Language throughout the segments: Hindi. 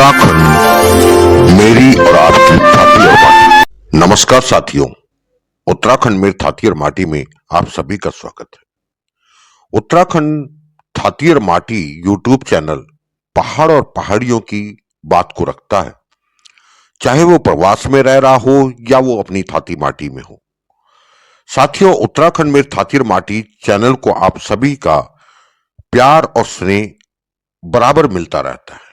उत्तराखंड मेरी और आपकी थाती और माटी। नमस्कार साथियों, उत्तराखंड मेरी थाती और माटी में आप सभी का स्वागत है। उत्तराखंड थाती और माटी यूट्यूब चैनल पहाड़ और पहाड़ियों की बात को रखता है, चाहे वो प्रवास में रह रहा हो या वो अपनी थाती माटी में हो। साथियों, उत्तराखंड मेरी थाती और माटी चैनल को आप सभी का प्यार और स्नेह बराबर मिलता रहता है,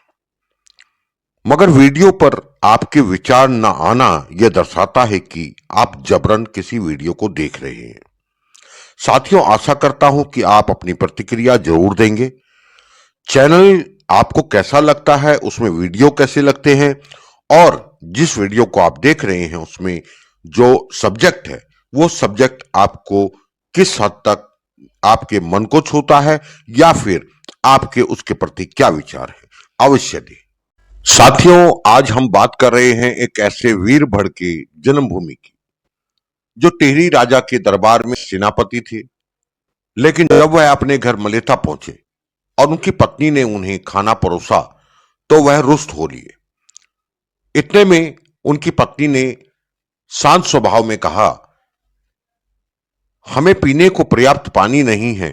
मगर वीडियो पर आपके विचार न आना यह दर्शाता है कि आप जबरन किसी वीडियो को देख रहे हैं। साथियों, आशा करता हूं कि आप अपनी प्रतिक्रिया जरूर देंगे। चैनल आपको कैसा लगता है, उसमें वीडियो कैसे लगते हैं, और जिस वीडियो को आप देख रहे हैं उसमें जो सब्जेक्ट है वो सब्जेक्ट आपको किस हद तक आपके मन को छूता है या फिर आपके उसके प्रति क्या विचार है, अवश्य दें। साथियों, आज हम बात कर रहे हैं एक ऐसे वीरभड़ की जन्मभूमि की जो टिहरी राजा के दरबार में सेनापति थे, लेकिन जब वह अपने घर मलेथा पहुंचे और उनकी पत्नी ने उन्हें खाना परोसा तो वह रुष्ट हो लिए। इतने में उनकी पत्नी ने शांत स्वभाव में कहा, हमें पीने को पर्याप्त पानी नहीं है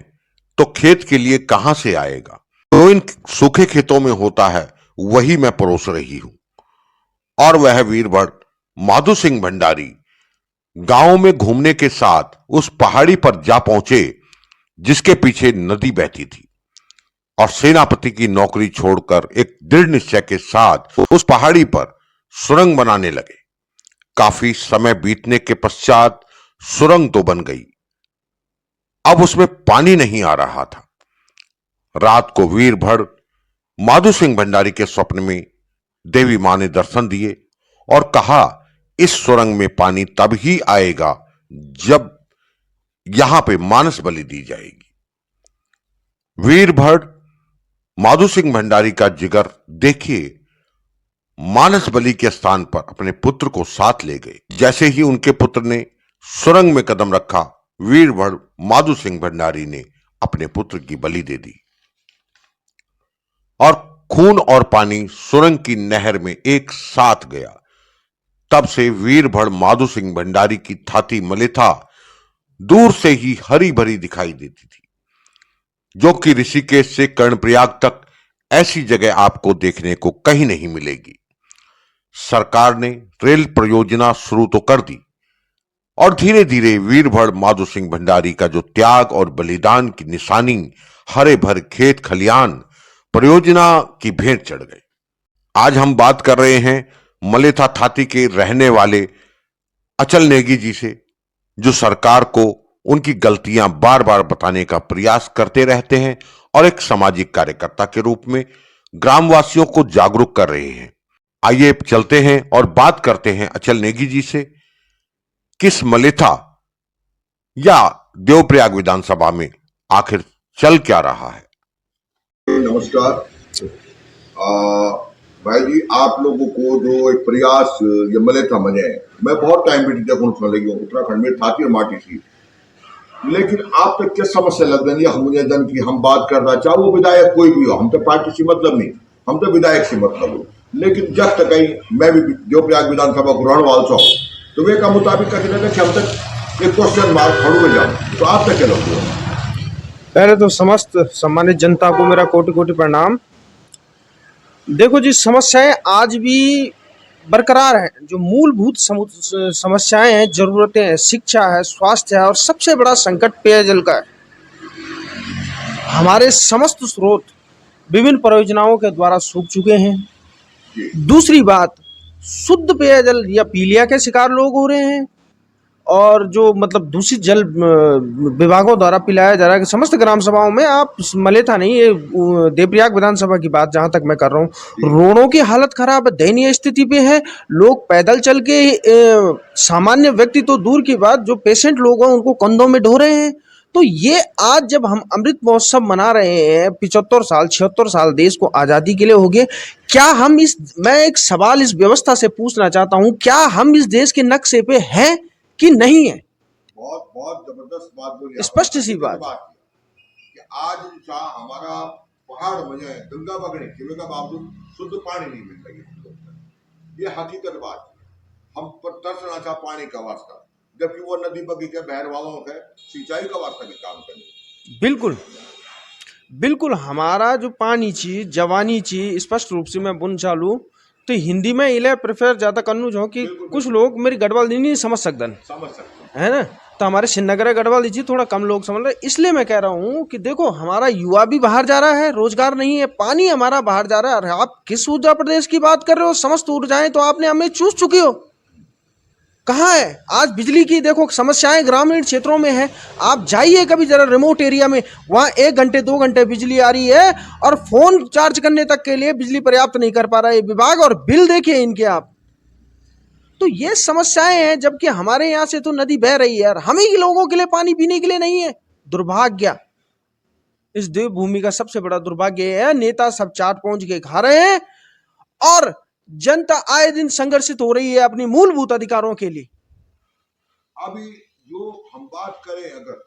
तो खेत के लिए कहां से आएगा, जो इन सूखे खेतों में होता है वही मैं परोस रही हूं। और वह वीरभड़ माधो सिंह भंडारी गांव में घूमने के साथ उस पहाड़ी पर जा पहुंचे जिसके पीछे नदी बहती थी, और सेनापति की नौकरी छोड़कर एक दृढ़ निश्चय के साथ उस पहाड़ी पर सुरंग बनाने लगे। काफी समय बीतने के पश्चात सुरंग तो बन गई, अब उसमें पानी नहीं आ रहा था। रात को वीरभड़ माधो सिंह भंडारी के स्वप्न में देवी मां ने दर्शन दिए और कहा, इस सुरंग में पानी तब ही आएगा जब यहां पे मानस बलि दी जाएगी। वीरभड़ माधो सिंह भंडारी का जिगर देखिए, मानस बलि के स्थान पर अपने पुत्र को साथ ले गए। जैसे ही उनके पुत्र ने सुरंग में कदम रखा, वीरभड़ माधो सिंह भंडारी ने अपने पुत्र की बलि दे दी और खून और पानी सुरंग की नहर में एक साथ गया। तब से वीरभड़ माधो सिंह भंडारी की थाती मलेथा दूर से ही हरी भरी दिखाई देती थी, जो कि ऋषिकेश से कर्णप्रयाग तक ऐसी जगह आपको देखने को कहीं नहीं मिलेगी। सरकार ने रेल परियोजना शुरू तो कर दी और धीरे धीरे वीरभड़ माधो सिंह भंडारी का जो त्याग और बलिदान की निशानी हरे भरे खेत खलियान परियोजना की भेंट चढ़ गए। आज हम बात कर रहे हैं मलेथा थाती के रहने वाले अचल नेगी जी से, जो सरकार को उनकी गलतियां बार बार बताने का प्रयास करते रहते हैं और एक सामाजिक कार्यकर्ता के रूप में ग्रामवासियों को जागरूक कर रहे हैं। आइए चलते हैं और बात करते हैं अचल नेगी जी से, किस मलेथा या देवप्रयाग विधानसभा में आखिर चल क्या रहा है। नमस्कार भाई जी, आप लोगों को जो एक प्रयास ये मलेथा मने, मैं बहुत टाइम भी देखने लगी हूँ उत्तराखंड में थाती और माटी थी, लेकिन आप तक क्या समस्या लग रही है मुझे जन की हम बात कर रहा, चाहे वो विधायक कोई भी हो, हम तो पार्टी से मतलब नहीं, हम तो विधायक से मतलब हो। लेकिन जब तक कहीं मैं भी देवप्रयाग विधानसभा को रहने वाला हूँ तो वे का मुताबिक कहीं ना कहीं हम तक एक क्वेश्चन मार्क खड़ू हो जाओ, तो आप तक क्या लगता है? पहले तो समस्त सम्मानित जनता को मेरा कोटि कोटि प्रणाम। देखो जी, समस्याएं आज भी बरकरार हैं। जो मूलभूत समस्याएं हैं, जरूरतें हैं, शिक्षा है, स्वास्थ्य है, और सबसे बड़ा संकट पेयजल का है। हमारे समस्त स्रोत विभिन्न परियोजनाओं के द्वारा सूख चुके हैं। दूसरी बात, शुद्ध पेयजल या पीलिया के शिकार लोग हो रहे हैं, और जो मतलब दूषित जल विभागों द्वारा पिलाया जा रहा है कि समस्त ग्राम सभाओं में। आप मलेथा नहीं, ये देवप्रयाग विधानसभा की बात जहां तक मैं कर रहा हूँ, रोडों की हालत खराब है, दयनीय स्थिति पे है। लोग पैदल चल के सामान्य व्यक्ति तो दूर की बात, जो पेशेंट लोग हैं उनको कंधों में ढो रहे हैं। तो ये आज जब हम अमृत महोत्सव मना रहे हैं, 75 साल 76 साल देश को आजादी के लिए हो गए, क्या हम मैं एक सवाल इस व्यवस्था से पूछना चाहता हूं, क्या हम इस देश के नक्शे पे हैं कि नहीं है? बहुत जबरदस्त बात बोली, स्पष्ट सी बात कि आज हमारा पहाड़ वजह गंगा बगड़े शिवे का बावजूद शुद्ध पानी नहीं मिल रही है। ये हकीकत बात है। हम पर तरसना था पानी का वास्ता, जबकि वो नदी बगी के बहर वालों के सिंचाई का वास्ता भी काम करे। बिल्कुल बिल्कुल। हमारा जो पानी ची जवानी ची स्पष्ट रूप से मैं बोलना चालू तो हिंदी में इले प्रेफर ज़्यादा करनू जो कि कुछ लोग मेरी गढ़वाल नहीं समझ सकते समझ सकते है ना। तो हमारे श्रीनगर गढ़वाल जी थोड़ा कम लोग समझ रहे, इसलिए मैं कह रहा हूँ कि देखो हमारा युवा भी बाहर जा रहा है, रोजगार नहीं है, पानी हमारा बाहर जा रहा है। और आप किस ऊर्जा प्रदेश की बात कर रहे हो? समस्त ऊर्जाएं तो आपने हमें चूस चुकी हो। कहाँ है आज बिजली की? देखो समस्याएं ग्रामीण क्षेत्रों में है। आप जाइए कभी जरा रिमोट एरिया में, वहाँ 1 घंटे 2 घंटे बिजली आ रही है और फोन चार्ज करने तक के लिए बिजली पर्याप्त नहीं कर पा रहा है विभाग, और बिल देखिए इनके आप। तो ये समस्याएं हैं, जबकि हमारे यहाँ से तो नदी बह रही है और हम ही लोगों के लिए पानी पीने के लिए नहीं है। दुर्भाग्य, इस देवभूमि का सबसे बड़ा दुर्भाग्य है नेता सब चाट पहुंच के खा रहे हैं और जनता आए दिन संघर्षित हो रही है अपनी मूलभूत अधिकारों के लिए। अभी जो हम बात करें, अगर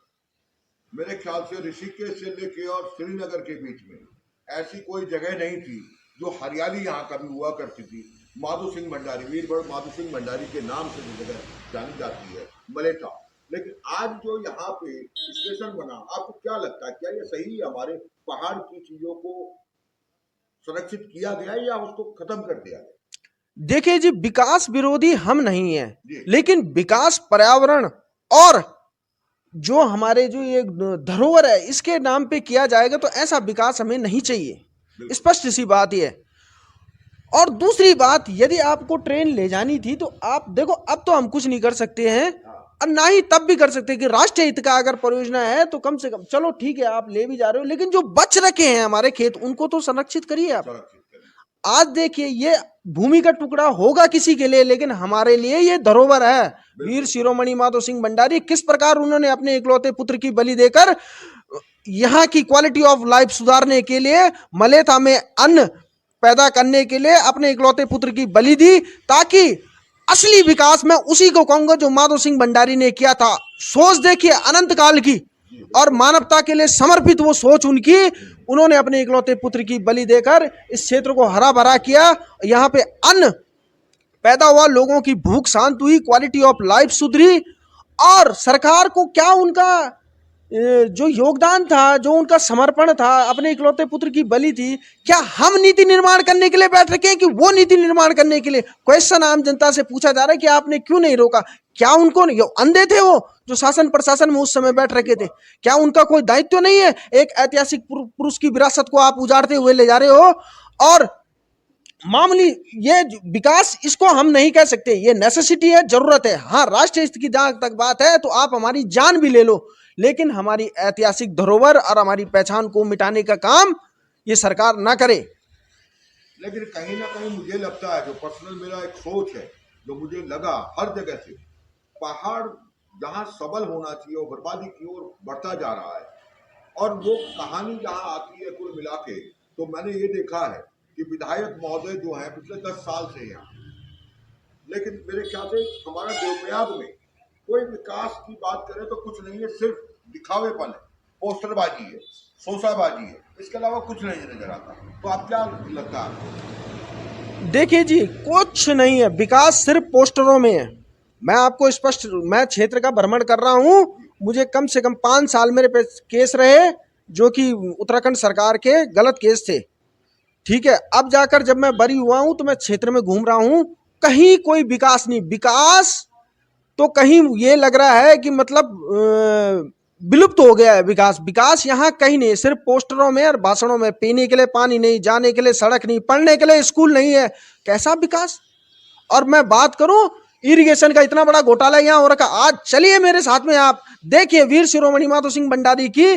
मेरे ख्याल से ऋषिकेश से लेके और श्रीनगर के बीच में ऐसी कोई जगह नहीं थी जो हरियाली यहाँ कभी हुआ करती थी। माधो सिंह भंडारी, वीरगढ़ माधो सिंह भंडारी के नाम से जो जगह जानी जाती है मलेठा, लेकिन आज जो यहाँ पे स्टेशन बना, आपको क्या लगता है, क्या ये सही है? हमारे पहाड़ की चीजों को संरक्षित किया गया या उसको खत्म कर दिया गया? देखिए जी, विकास विरोधी हम नहीं है, जी। लेकिन विकास पर्यावरण और जो हमारे जो ये धरोहर है इसके नाम पे किया जाएगा तो ऐसा विकास हमें नहीं चाहिए। स्पष्ट सी बात ये है। और दूसरी बात, यदि आपको ट्रेन ले जानी थी तो आप देखो, अब तो हम कुछ नहीं कर सकते हैं और ना ही तब भी कर सकते कि राष्ट्रीय हित का अगर परियोजना है तो कम से कम चलो ठीक है आप ले भी जा रहे हो, लेकिन जो बच रखे हैं हमारे खेत उनको तो संरक्षित करिए आप। संरक्षित करें। आज देखिए ये भूमि का टुकड़ा होगा किसी के लिए, लेकिन हमारे लिए ये धरोहर है। वीर शिरोमणि माधो सिंह भंडारी किस प्रकार उन्होंने अपने इकलौते पुत्र की बलि देकर यहाँ की क्वालिटी ऑफ लाइफ सुधारने के लिए, मलेथा में अन्न पैदा करने के लिए अपने इकलौते पुत्र की बलि दी, ताकि असली विकास मैं उसी को कहूंगा जो माधो सिंह भंडारी ने किया था। सोच देखिए अनंत काल की और मानवता के लिए समर्पित वो सोच उनकी। उन्होंने अपने इकलौते पुत्र की बलि देकर इस क्षेत्र को हरा भरा किया, यहाँ पे अन्न पैदा हुआ, लोगों की भूख शांत हुई, क्वालिटी ऑफ लाइफ सुधरी। और सरकार को क्या उनका जो योगदान था, जो उनका समर्पण था, अपने इकलौते पुत्र की बलि थी, क्या हम नीति निर्माण करने के लिए बैठ रखे हैं कि वो नीति निर्माण करने के लिए? क्वेश्चन आम जनता से पूछा जा रहा है कि आपने क्यों नहीं रोका? क्या उनको नहीं, अंधे थे वो जो शासन प्रशासन में उस समय बैठ रखे थे? क्या उनका कोई दायित्व नहीं है? एक ऐतिहासिक पुरुष की विरासत को आप उजाड़ते हुए ले जा रहे हो। और मामूली ये विकास, इसको हम नहीं कह सकते, ये नेसेसिटी है, जरूरत है। हाँ, राष्ट्रीय हित की जहां तक बात है तो आप हमारी जान भी ले लो, लेकिन हमारी ऐतिहासिक धरोहर और हमारी पहचान को मिटाने का काम ये सरकार ना करे। लेकिन कहीं ना कहीं मुझे लगता है, जो पर्सनल मेरा एक सोच है, जो मुझे लगा हर जगह से पहाड़ जहां सबल होना चाहिए वो बर्बादी की ओर बढ़ता जा रहा है। और वो कहानी जहां आती है कुल मिला के, तो मैंने ये देखा है कि विधायक महोदय जो हैं पिछले 10 साल से यहाँ, लेकिन मेरे ख्याल से हमारा देवप्रयाग में कोई विकास की बात करें तो कुछ नहीं है, सिर्फ दिखावेपन है, पोस्टरबाजी है, शोशाबाजी है, इसके अलावा कुछ नहीं नजर आता। तो आप क्या लगता है आपको? देखिए जी, कुछ नहीं है, विकास सिर्फ पोस्टरों में है। मैं आपको स्पष्ट, मैं क्षेत्र का भ्रमण कर रहा हूँ, मुझे कम से कम 5 साल मेरे पे केस रहे जो कि उत्तराखंड सरकार के गलत केस थे। ठीक है, अब जाकर जब मैं बरी हुआ हूं तो मैं क्षेत्र में घूम रहा हूं, कहीं कोई विकास नहीं। विकास तो कहीं ये लग रहा है कि मतलब विलुप्त हो गया है। विकास यहाँ कहीं नहीं, सिर्फ पोस्टरों में और भाषणों में। पीने के लिए पानी नहीं, जाने के लिए सड़क नहीं, पढ़ने के लिए स्कूल नहीं है, कैसा विकास? और मैं बात करूं इरिगेशन का, इतना बड़ा घोटाला यहाँ हो रखा। आज चलिए मेरे साथ में, आप देखिए वीर शिरोमणि माधो सिंह भंडारी की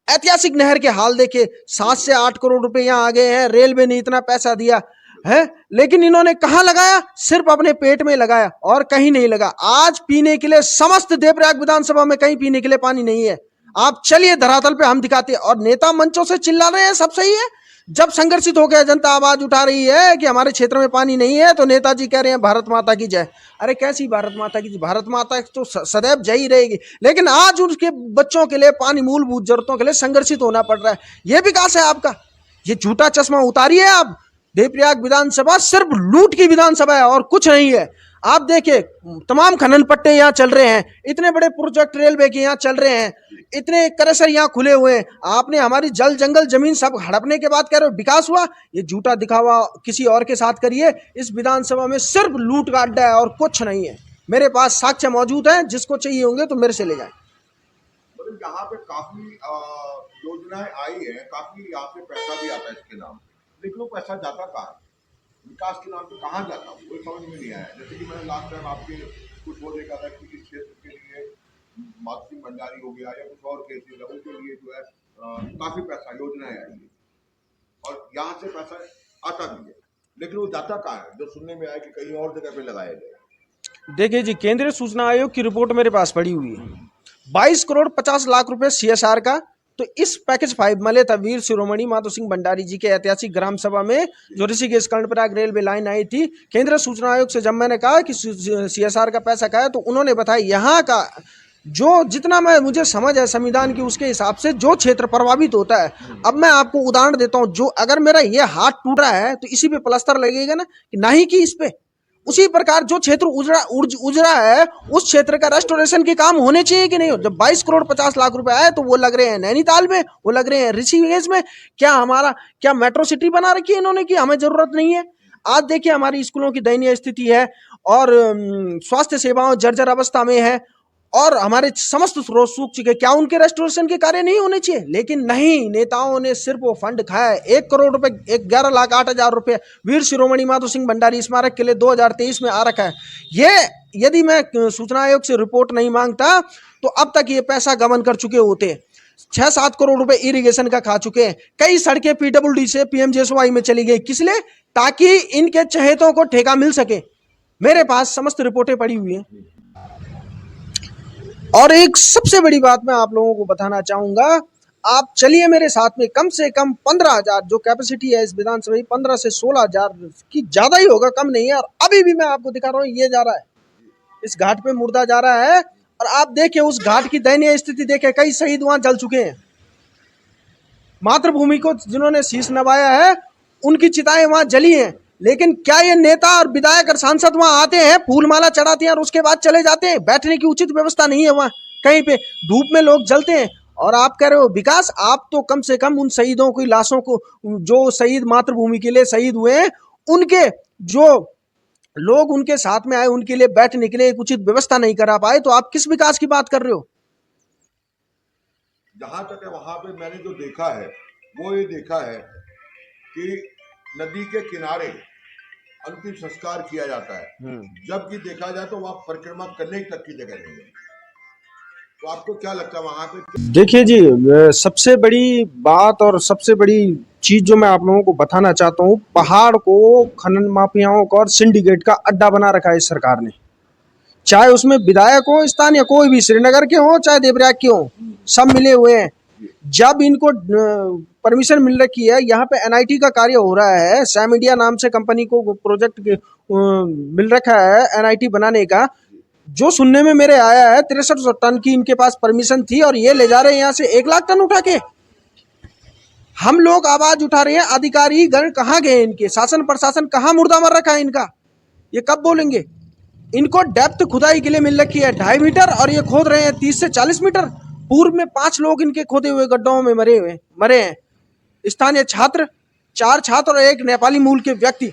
ऐतिहासिक नहर के हाल देखिए। 7 से 8 करोड़ रुपए यहाँ आ गए हैं, रेलवे ने इतना पैसा दिया है, लेकिन इन्होंने कहाँ लगाया? सिर्फ अपने पेट में लगाया और कहीं नहीं लगा। आज पीने के लिए समस्त देवप्रयाग विधानसभा में कहीं पीने के लिए पानी नहीं है। आप चलिए धरातल पे, हम दिखाते हैं। और नेता मंचों से चिल्ला रहे हैं, सब सही है। जब संघर्षित हो गया, जनता आवाज उठा रही है कि हमारे क्षेत्र में पानी नहीं है, तो नेताजी कह रहे हैं भारत माता की जय। अरे कैसी भारत माता की जय? भारत माता तो सदैव जय ही रहेगी, लेकिन आज उनके बच्चों के लिए पानी, मूलभूत जरूरतों के लिए संघर्षित होना पड़ रहा है। ये विकास है आपका? ये झूठा चश्मा उतारिए आप। देवप्रयाग विधानसभा सिर्फ लूट की विधानसभा है और कुछ नहीं है। आप देखिए तमाम खनन पट्टे यहाँ चल रहे हैं, इतने बड़े प्रोजेक्ट रेलवे के यहाँ चल रहे हैं, इतने क्रशर यहाँ खुले हुए हैं। आपने हमारी जल जंगल जमीन सब हड़पने के बाद कह रहे हो विकास हुआ। ये झूठा दिखावा किसी और के साथ करिए। इस विधानसभा में सिर्फ लूट का अड्डा है और कुछ नहीं है। मेरे पास साक्ष्य मौजूद है, जिसको चाहिए होंगे तो मेरे से ले जाए। मतलब यहाँ पे काफी योजनाएं आई है, काफी यहाँ पे पैसा भी आता है इसके नाम, लेकिन वो पैसा जाता कहाँ है? विकास के नाम पे कहाँ जाता है वो समझ में नहीं आया। जैसे कि मैंने लास्ट टाइम आपके कुछ वो देखा था कि इस क्षेत्र के लिए माधव सिंह भंडारी हो गया या कुछ और केसेज है, उनके लिए जो है काफी पैसा योजनाएं आई है और यहाँ से पैसा आता भी है, लेकिन वो जाता कहाँ है? जो सुनने में आया कि कहीं और जगह पे लगाया गया। देखिए जी, केंद्रीय सूचना आयोग की रिपोर्ट मेरे पास पड़ी हुई है। 22 करोड़ 50 लाख रुपए CSR का। तो इस पैकेज 5 मलेथा वीर शिरोमणि माधव सिंह भंडारी जी के ऐतिहासिक ग्राम सभा में जो ऋषिकेश कर्णप्रयाग रेलवे लाइन आई थी, केंद्रीय सूचना आयोग से जब मैंने कहा कि CSR का पैसा क्या है, तो उन्होंने बताया यहाँ का जो जितना मुझे समझ है संविधान की, उसके हिसाब से जो क्षेत्र प्रभावित होता है। अब मैं आपको उदाहरण देता हूँ, जो अगर मेरा ये हाथ टूट रहा है तो इसी पे प्लास्टर लगेगा ना, कि नहीं कि इस पे। उसी प्रकार जो क्षेत्र उजड़ा है उस क्षेत्र का रेस्टोरेशन के काम होने चाहिए कि नहीं हो। जब 22 करोड़ 50 लाख रुपए आए तो वो लग रहे हैं नैनीताल में, वो लग रहे हैं ऋषिकेश में। क्या मेट्रो सिटी बना रखी है इन्होंने कि हमें जरूरत नहीं है? आज देखिए हमारी स्कूलों की दयनीय स्थिति है और स्वास्थ्य सेवाओं जर्जर अवस्था में है और हमारे समस्त स्रोत सूख चुके। क्या उनके रेस्टोरेशन के कार्य नहीं होने चाहिए? लेकिन नहीं, नेताओं ने सिर्फ वो फंड खाया। 1 करोड़ रुपए 11,08,000 रुपए वीर शिरोमणि माधव सिंह भंडारी स्मारक के लिए 2023 में आ रखा है। ये यदि मैं सूचना आयोग से रिपोर्ट नहीं मांगता तो अब तक ये पैसा गबन कर चुके होते। 6-7 करोड़ रुपए इरिगेशन का खा चुके हैं। कई सड़कें PWD से PMJSY में चली गई। किस लिए? ताकि इनके चहेतों को ठेका मिल सके। मेरे पास समस्त रिपोर्टें पड़ी हुई हैं। और एक सबसे बड़ी बात मैं आप लोगों को बताना चाहूंगा, आप चलिए मेरे साथ में। कम से कम 15,000 जो कैपेसिटी है इस विधानसभा की, 15 से 16,000 की ज्यादा ही होगा, कम नहीं है। और अभी भी मैं आपको दिखा रहा हूँ, ये जा रहा है, इस घाट पे मुर्दा जा रहा है और आप देखिए उस घाट की दयनीय स्थिति देखिए। कई शहीद वहां जल चुके हैं। मातृभूमि को जिन्होंने शीश नवाया है उनकी चिताएं वहां जली हैं। लेकिन क्या ये नेता और विधायक और सांसद वहां आते हैं, फूलमाला चढ़ाते हैं और उसके बाद चले जाते हैं? बैठने की उचित व्यवस्था नहीं है वहां, कहीं पे धूप में लोग जलते हैं। और आप कह रहे हो विकास, आप तो कम से कम उन शहीदों की लाशों को, जो शहीद मातृभूमि के लिए शहीद हुए हैं, उनके जो लोग उनके साथ में आए उनके लिए बैठने के लिए एक उचित व्यवस्था नहीं करा पाए, तो आप किस विकास की बात कर रहे हो? जहां तक है वहां पे मैंने जो देखा है वो ये देखा है कि नदी के किनारे अंतिम संस्कार किया जाता है, जबकि देखा जाए तो वहां परिक्रमा करने तक की जगह नहीं है। तो आपको क्या लगता है वहां पे? देखिए जी, सबसे बड़ी बात और सबसे बड़ी चीज जो मैं आप लोगों को बताना चाहता हूँ, पहाड़ को खनन माफियाओं का और सिंडिकेट का अड्डा बना रखा है इस सरकार ने। चाहे उसमें विधायक हो, स्थानीय कोई भी, श्रीनगर के हो चाहे देवप्रयाग के हो, सब मिले हुए हैं। जब इनको परमिशन मिल रखी है, यहाँ पे NIT का कार्य हो रहा है, सैम इंडिया नाम से कंपनी को प्रोजेक्ट मिल रखा है NIT बनाने का। जो सुनने में मेरे आया है 63 टन की इनके पास परमिशन थी और ये ले जा रहे हैं यहाँ से 1 लाख टन उठा के। हम लोग आवाज उठा रहे हैं, अधिकारी गण कहाँ गए इनके? शासन प्रशासन कहाँ मुर्दा मर रखा है इनका? ये कब बोलेंगे? इनको डेप्थ खुदाई के लिए मिल रखी है 2.5 मीटर और ये खोद रहे हैं 30 से 40 मीटर। पूर्व में 5 लोग इनके खोदे हुए गड्ढों में मरे हैं। स्थानीय छात्र, 4 छात्र और 1 नेपाली मूल के व्यक्ति।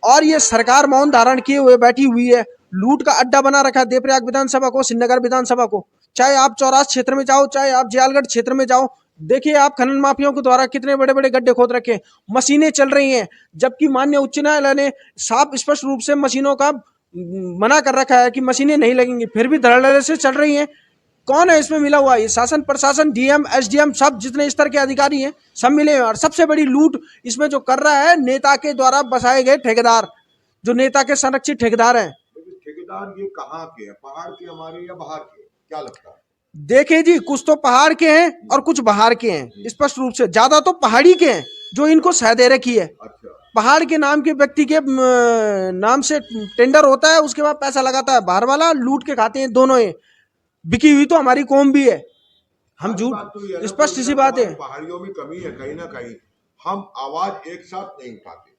और ये सरकार मौन धारण किए हुए बैठी हुई है। लूट का अड्डा बना रखा है देवप्रयाग विधानसभा को, श्रीनगर विधानसभा को। चाहे आप चौरास क्षेत्र में जाओ, चाहे आप जयालगढ़ क्षेत्र में जाओ, देखिए आप खनन माफियाओं के द्वारा कितने बड़े बड़े गड्ढे खोद रखे हैं। मशीनें चल रही हैं, जबकि माननीय उच्च न्यायालय ने साफ स्पष्ट रूप से मशीनों का मना कर रखा है कि मशीनें नहीं लगेंगी, फिर भी धड़ल्ले से चल रही हैं। कौन है इसमें मिला हुआ? ये शासन प्रशासन, DM, SDM, सब जितने स्तर के अधिकारी हैं सब मिले हैं। और सबसे बड़ी लूट इसमें जो कर रहा है, नेता के द्वारा बसाए गए ठेकेदार, जो नेता के संरक्षित ठेकेदार हैं। ठेकेदार ये कहाँ के हैं? पहाड़ के हमारे या बाहर के? क्या लगता है? देखिए जी, कुछ तो पहाड़ के हैं और कुछ बाहर के हैं। स्पष्ट रूप से ज्यादा तो पहाड़ी के हैं जो इनको सह दे रखी है। अच्छा। पहाड़ के नाम के व्यक्ति के नाम से टेंडर होता है, उसके बाद पैसा लगाता है बाहर वाला, लूट के खाते हैं दोनों ही। बिकी हुई तो हमारी कौम भी है, हम झूठ, स्पष्ट सी बात है। पहाड़ियों में कमी है कहीं ना कहीं, हम आवाज एक साथ नहीं उठाते।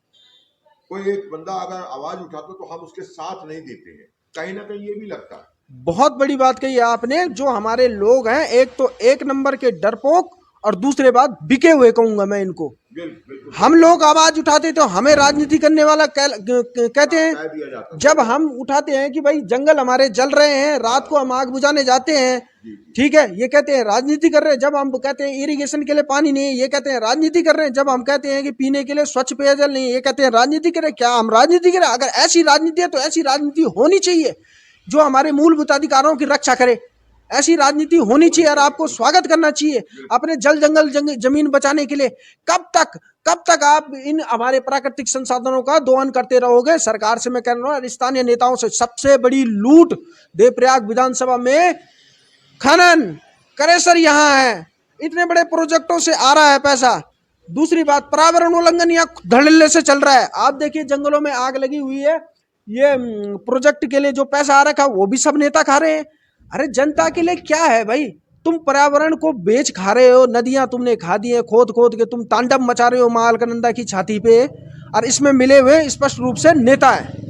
कोई एक बंदा अगर आवाज उठाता तो हम उसके साथ नहीं देते हैं, कहीं ना कहीं ये भी लगता है। बहुत बड़ी बात कही है आपने। जो हमारे लोग हैं, एक तो एक नंबर के डरपोक, और दूसरे बात बिके हुए कहूंगा मैं इनको। बिल्कुल हम लोग आवाज उठाते तो हमें राजनीति करने वाला कहते हैं। कह दिया जाता है। जब हम उठाते हैं कि भाई जंगल हमारे जल रहे हैं, रात को हम आग बुझाने जाते हैं, ठीक है, ये कहते हैं राजनीति कर रहे हैं। जब हम कहते हैं इरिगेशन के लिए पानी नहीं है, ये कहते हैं राजनीति कर रहे हैं। जब हम कहते हैं कि पीने के लिए स्वच्छ पेयजल नहीं है, ये कहते हैं राजनीति करें। क्या हम राजनीति करें? अगर ऐसी राजनीति है तो ऐसी राजनीति होनी चाहिए जो हमारे मूलभूत अधिकारों की रक्षा करे। ऐसी राजनीति होनी चाहिए और आपको स्वागत करना चाहिए अपने जल जंगल जमीन बचाने के लिए। कब तक आप इन हमारे प्राकृतिक संसाधनों का दोहन करते रहोगे? सरकार से मैं कह रहा हूँ, स्थानीय नेताओं से सबसे बड़ी लूट देवप्रयाग विधानसभा में खनन करेसर यहाँ है। इतने बड़े प्रोजेक्टों से आ रहा है पैसा। दूसरी बात, पर्यावरण उल्लंघन यहाँ धड़ल्ले से चल रहा है। आप देखिए जंगलों में आग लगी हुई है, ये प्रोजेक्ट के लिए जो पैसा आ रखा वो भी सब नेता खा रहे हैं। अरे जनता के लिए क्या है भाई? तुम पर्यावरण को बेच खा रहे हो, नदियां तुमने खा दी है खोद खोद के, तुम तांडव मचा रहे हो मां अलकनंदा की छाती पे, और इसमें मिले हुए स्पष्ट रूप से नेता है।